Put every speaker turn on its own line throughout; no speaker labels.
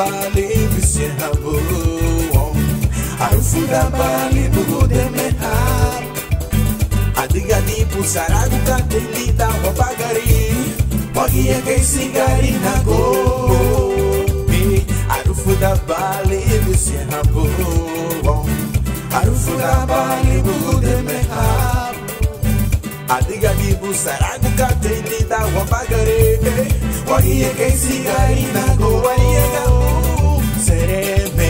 bali bisihabu harufu da bali bugudemeha adiga di pusaragu katelita wapagari wagia kay sigari nago harufu da bali bisihabu harufu da bali bugudemeha adiga di pusaragu katelita wapagari wagia kay sigari nago wagia sereme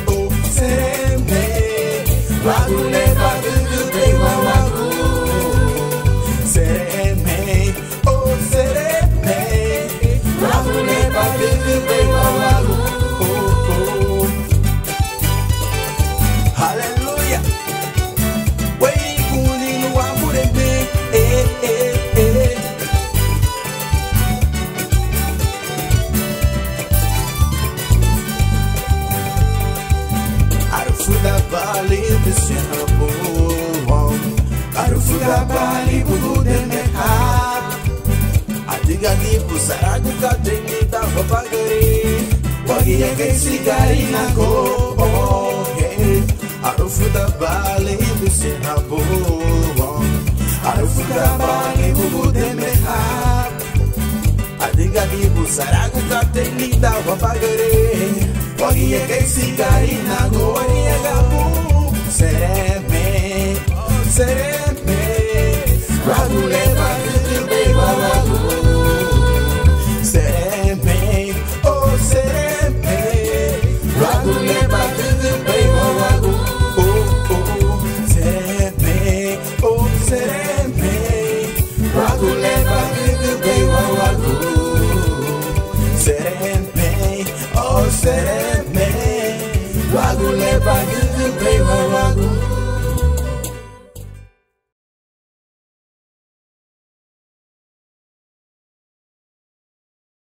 oh sereme wagule bagube wawagu sereme oh sereme wagule bagube wawagu oh oh hallelujah wey kuni wa murebe Arufuda bali bisihabu Arufuda bali bugudemeha adiga di pusaragu katenita wapagari wagia kay sigari nago Arufuda bali bisihabu Arufuda bali bugudemeha adiga di pusaragu katenita wapagari wagia kay sigari nago sereme sereme wagule bagube wawagu sereme oh sereme wagule bagube wawagu oh oh sereme oh sereme wagule bagube wawagu sereme oh sereme wagule bagube wawagu